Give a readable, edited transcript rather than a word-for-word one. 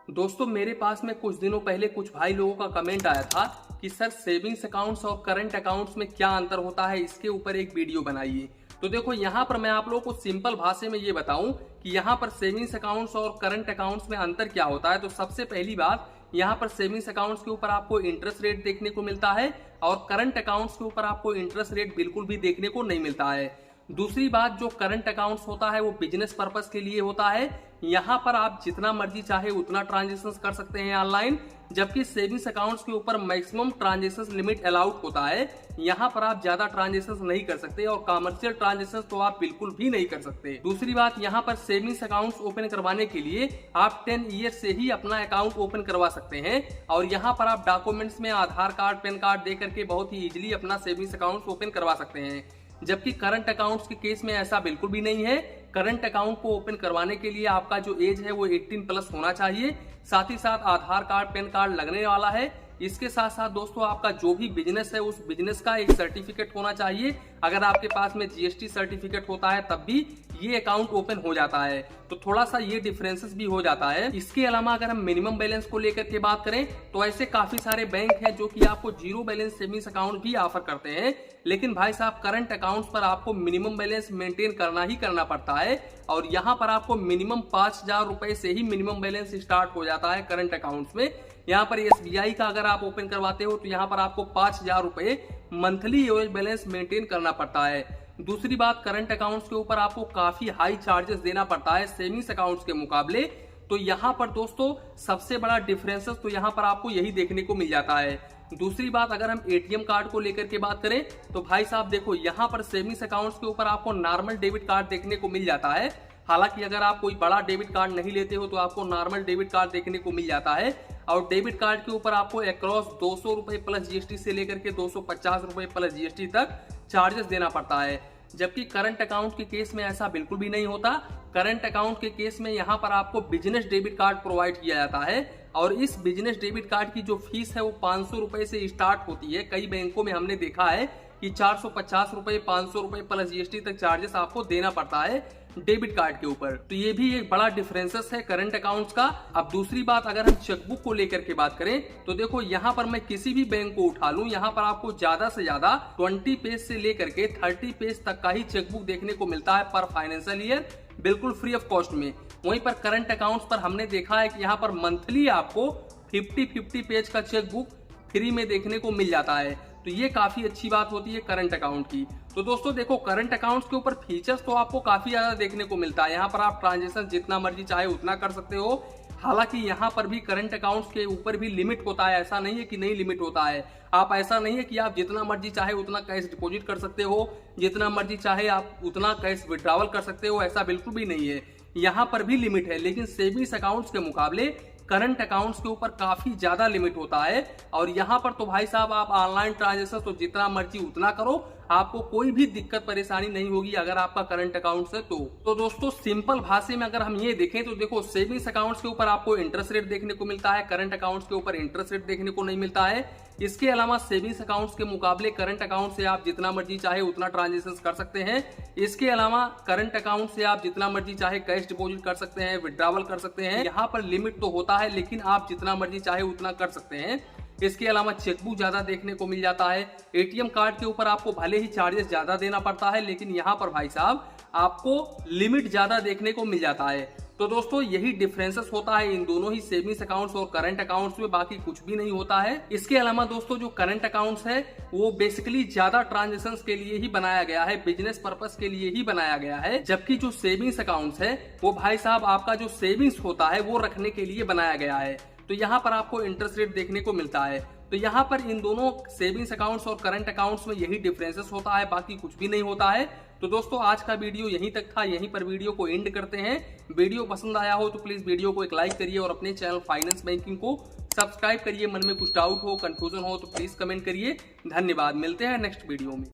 दोस्तों मेरे पास में कुछ दिनों पहले कुछ भाई लोगों का कमेंट आया था कि सर सेविंग्स अकाउंट्स और करंट अकाउंट्स में क्या अंतर होता है, इसके ऊपर एक वीडियो बनाइए। तो देखो यहाँ पर मैं आप लोगों को सिंपल भाषा में ये बताऊं कि यहाँ पर सेविंग्स अकाउंट्स और करंट अकाउंट्स में अंतर क्या होता है। तो सबसे पहली बात, यहाँ पर सेविंग्स अकाउंट्स के ऊपर आपको इंटरेस्ट रेट देखने को मिलता है और करंट अकाउंट्स के ऊपर आपको इंटरेस्ट रेट बिल्कुल भी देखने को नहीं मिलता है। दूसरी बात, जो करंट अकाउंट्स होता है वो बिजनेस पर्पस के लिए होता है। यहाँ पर आप जितना मर्जी चाहे उतना ट्रांजेक्शन कर सकते हैं ऑनलाइन, जबकि सेविंग्स अकाउंट्स के ऊपर मैक्सिमम ट्रांजेक्शन लिमिट अलाउड होता है। यहाँ पर आप ज्यादा ट्रांजेक्शन नहीं कर सकते और कमर्शियल ट्रांजेक्शन तो आप बिल्कुल भी नहीं कर सकते। दूसरी बात, यहाँ पर सेविंग्स अकाउंट्स ओपन करवाने के लिए आप 10 ईयर से ही अपना अकाउंट ओपन करवा सकते हैं और यहाँ पर आप डॉक्यूमेंट्स में आधार कार्ड, पैन कार्ड दे करके बहुत ही इजिली अपना सेविंग्स अकाउंट ओपन करवा सकते हैं। जबकि करंट अकाउंट्स के केस में ऐसा बिल्कुल भी नहीं है। करंट अकाउंट को ओपन करवाने के लिए आपका जो एज है वो 18 प्लस होना चाहिए। साथ ही साथ आधार कार्ड, पैन कार्ड लगने वाला है। इसके साथ साथ दोस्तों आपका जो भी बिजनेस है उस बिजनेस का एक सर्टिफिकेट होना चाहिए। अगर आपके पास में जीएसटी सर्टिफिकेट होता है तब भी ये अकाउंट ओपन हो जाता है। तो थोड़ा सा ये डिफरेंसेस भी हो जाता है। इसके अलावा अगर हम मिनिमम बैलेंस को लेकर के बात करें तो ऐसे काफी सारे बैंक हैं जो कि आपको जीरो बैलेंस सेविंग्स अकाउंट भी ऑफर करते हैं, लेकिन भाई साहब करंट अकाउंट्स पर आपको मिनिमम बैलेंस मेंटेन करना ही करना पड़ता है और यहाँ पर आपको मिनिमम 5,000 रुपए से ही मिनिमम बैलेंस स्टार्ट हो जाता है करंट अकाउंट्स में। यहाँ पर एसबीआई का अगर आप ओपन करवाते हो तो यहाँ पर आपको 5,000 रुपए मंथली एवरेज बैलेंस मेंटेन करना पड़ता है। दूसरी बात, करंट अकाउंट्स के ऊपर आपको काफी हाई चार्जेस देना पड़ता है सेविंग्स अकाउंट्स के मुकाबले। तो यहाँ पर दोस्तों सबसे बड़ा डिफरेंसेस तो यहाँ पर आपको यही देखने को मिल जाता है। दूसरी बात, अगर हम एटीएम कार्ड को लेकर के बात करें तो भाई साहब देखो, यहाँ पर सेविंग्स अकाउंट्स के ऊपर आपको नॉर्मल डेबिट कार्ड देखने को मिल जाता है। हालांकि अगर आप कोई बड़ा डेबिट कार्ड नहीं लेते हो तो आपको नॉर्मल डेबिट कार्ड देखने को मिल जाता है और डेबिट कार्ड के ऊपर आपको अक्रॉस 200 रुपए प्लस जीएसटी से लेकर के 250 रुपए प्लस जीएसटी तक चार्जेस देना पड़ता है। जबकि करंट अकाउंट के केस में ऐसा बिल्कुल भी नहीं होता। करंट अकाउंट के केस में यहाँ पर आपको बिजनेस डेबिट कार्ड प्रोवाइड किया जाता है और इस बिजनेस डेबिट कार्ड की जो फीस है वो 500 रुपए से स्टार्ट होती है। कई बैंकों में हमने देखा है कि 450 रुपए, 500 रुपए प्लस जीएसटी तक चार्जेस आपको देना पड़ता है डेबिट कार्ड के ऊपर। तो ये भी एक बड़ा डिफरेंसेस है करंट अकाउंट्स का। अब दूसरी बात, अगर हम चेकबुक को लेकर के बात करें तो देखो, यहाँ पर मैं किसी भी बैंक को उठा लूं, यहाँ पर आपको ज्यादा से ज्यादा 20 पेज से लेकर के 30 पेज तक का ही चेकबुक देखने को मिलता है पर फाइनेंशियल ईयर, बिल्कुल फ्री ऑफ कॉस्ट में। वहीं पर करंट अकाउंट्स पर हमने देखा है कि यहाँ पर मंथली आपको 50 पेज का चेकबुक फ्री में देखने को मिल जाता है। तो ये काफी अच्छी बात होती है करंट अकाउंट की। तो दोस्तों देखो, करंट अकाउंट्स के ऊपर फीचर्स तो आपको काफी ज्यादा देखने को मिलता है। यहाँ पर आप ट्रांजेक्शन जितना मर्जी चाहे उतना कर सकते हो। हालांकि यहाँ पर भी करंट अकाउंट्स के ऊपर भी लिमिट होता है, ऐसा नहीं है कि नहीं लिमिट होता है। आप ऐसा नहीं है कि आप जितना मर्जी चाहे उतना कैश डिपॉजिट कर सकते हो, जितना मर्जी चाहे आप उतना कैश विड्रॉवल कर सकते हो, ऐसा बिल्कुल भी नहीं है। यहाँ पर भी लिमिट है, लेकिन सेविंग्स अकाउंट्स के मुकाबले करंट अकाउंट्स के ऊपर काफी ज्यादा लिमिट होता है। और यहाँ पर तो भाई साहब आप ऑनलाइन ट्रांजेक्शन तो जितना मर्जी उतना करो, आपको कोई भी दिक्कत परेशानी नहीं होगी अगर आपका करंट अकाउंट है तो दोस्तों सिंपल भाषा में अगर हम ये देखें तो देखो, सेविंग्स अकाउंट्स के ऊपर आपको इंटरेस्ट रेट देखने को मिलता है, करंट अकाउंट्स के ऊपर इंटरेस्ट रेट देखने को नहीं मिलता है। इसके अलावा सेविंग्स अकाउंट्स के मुकाबले करंट अकाउंट से आप जितना मर्जी चाहे उतना ट्रांजेक्शन कर सकते हैं। इसके अलावा करंट अकाउंट से आप जितना मर्जी चाहे कैश डिपॉजिट कर सकते हैं, विड्रॉवल कर सकते हैं। यहाँ पर लिमिट तो होता है, लेकिन आप जितना मर्जी चाहे उतना कर सकते हैं। इसके अलावा चेकबुक ज्यादा देखने को मिल जाता है। एटीएम कार्ड के ऊपर आपको भले ही चार्जेस ज्यादा देना पड़ता है, लेकिन यहाँ पर भाई साहब आपको लिमिट ज्यादा देखने को मिल जाता है। तो दोस्तों यही डिफरेंसेस होता है इन दोनों ही सेविंग्स अकाउंट्स और करंट अकाउंट्स में, बाकी कुछ भी नहीं होता है। इसके अलावा दोस्तों जो करंट अकाउंट्स है वो बेसिकली ज्यादा ट्रांजेक्शंस के लिए ही बनाया गया है, बिजनेस पर्पस के लिए ही बनाया गया है। जबकि जो सेविंग्स अकाउंट्स है वो भाई साहब आपका जो सेविंग्स होता है वो रखने के लिए बनाया गया है। तो यहाँ पर आपको इंटरेस्ट रेट देखने को मिलता है। तो यहाँ पर इन दोनों सेविंग्स अकाउंट्स और करंट अकाउंट्स में यही डिफरेंसेस होता है, बाकी कुछ भी नहीं होता है। तो दोस्तों आज का वीडियो यहीं तक था, यहीं पर वीडियो को एंड करते हैं। वीडियो पसंद आया हो तो प्लीज वीडियो को एक लाइक करिए और अपने चैनल फाइनेंस बैंकिंग को सब्सक्राइब करिए। मन में कुछ डाउट हो, कंफ्यूजन हो तो प्लीज कमेंट करिए। धन्यवाद, मिलते हैं नेक्स्ट वीडियो में।